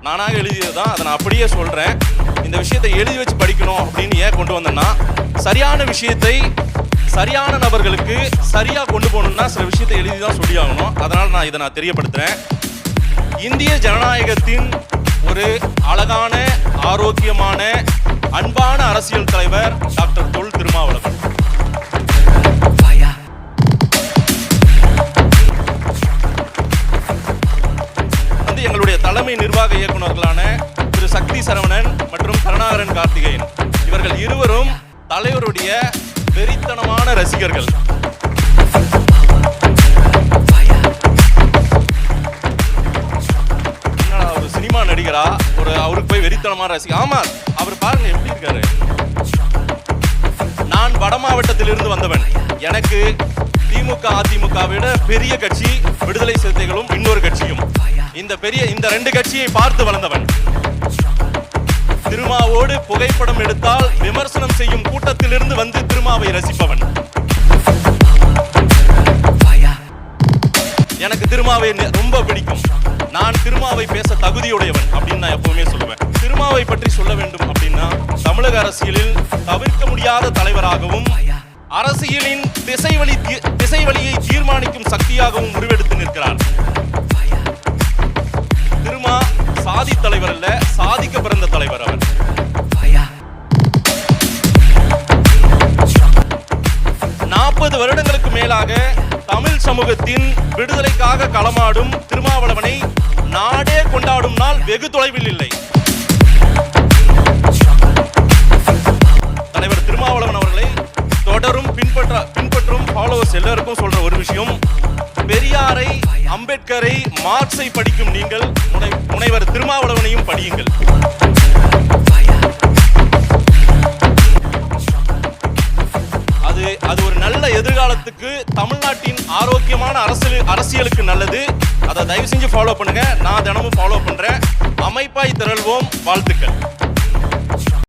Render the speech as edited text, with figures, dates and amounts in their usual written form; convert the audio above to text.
நானாக எழுதியதுதான், அதை நான் அப்படியே சொல்றேன். இந்த விஷயத்தை எழுதி வச்சு படிக்கணும் அப்படின்னு ஏன் கொண்டு வந்தேன்னா, சரியான விஷயத்தை சரியான நபர்களுக்கு சரியா கொண்டு போகணும்னா சில விஷயத்தை எழுதி தான் சொல்லி ஆகணும். அதனால இதை நான் தெரியப்படுத்துறேன். இந்திய ஜனநாயகத்தின் ஒரு அழகான, ஆரோக்கியமான, அன்பான அரசியல் தலைவர் டாக்டர் தொல் திருமாவளவன். எங்களுடைய தலைமை நிர்வாக இயக்குநர்களான திரு சக்தி சரவணன் மற்றும் கருணாகரன் கார்த்திகேயன் இவர்கள் இருவரும் தலைவருடைய வெறித்தனமான ரசிகர்கள். ஒரு சினிமா நடிகரா அவருக்கு போய் வெறித்தனமான ரசிகர். ஆமா, அவர் பாருங்க எப்படி இருக்காரு. நான் வட மாவட்டத்திலிருந்து வந்தவன். எனக்கு திமுக அதிமுக விட பெரிய கட்சி விடுதலை சிறுத்தைகளும் இன்னொரு கட்சியும். இந்த ரெண்டு கட்சியை பார்த்து வளர்ந்தவன். திருமாவோடு புகைப்படம் எடுத்தால் விமர்சனம் செய்யும் கூட்டத்திலிருந்து வந்து திருமாவை ரசிப்பவன். எனக்கு திருமாவை ரொம்ப பிடிக்கும். நான் திருமாவை பேச தகுதியுடையவன் அப்படின்னு நான் எப்பவுமே சொல்லுவேன். திருமாவை பற்றி சொல்ல வேண்டும் அப்படின்னா, தமிழக அரசியலில் தவிர்க்க முடியாத தலைவராகவும் அரசியலின் திசைவழியை தீர்மானிக்கும் சக்தியாகவும் உருவெடுத்து நிற்கிறார். திருமா சாதி தலைவர் அல்ல, சாதிக்க பிறந்த தலைவர் அவர். 40 வருடங்களுக்கு மேலாக தமிழ் சமூகத்தின் விடுதலைக்காக களமாடும் திருமாவளவனை நாடே கொண்டாடும் நாள் வெகு தொலைவில் இல்லை. தலைவர் திருமாவளவன் அவர்களை தொடரும் பின்பற்றும் ஃபாலோவர்ஸ் எல்லாருக்கும் சொல்ற ஒரு விஷயம், பெரியாரை, அம்பேத்கரை, மார்க்ஸை படிக்கும் நீங்கள் முனைவர் திருமாவளவனையும் படியுங்கள். அது ஒரு நல்ல எதிர்காலத்துக்கு, தமிழ்நாட்டின் ஆரோக்கியமான அரசியலுக்கு நல்லது. அதை தயவு செஞ்சு ஃபாலோ பண்ணுங்க. நான் தினமும் ஃபாலோ பண்றேன். அமைப்பாய் திரள்வோம். வாழ்த்துக்கள்.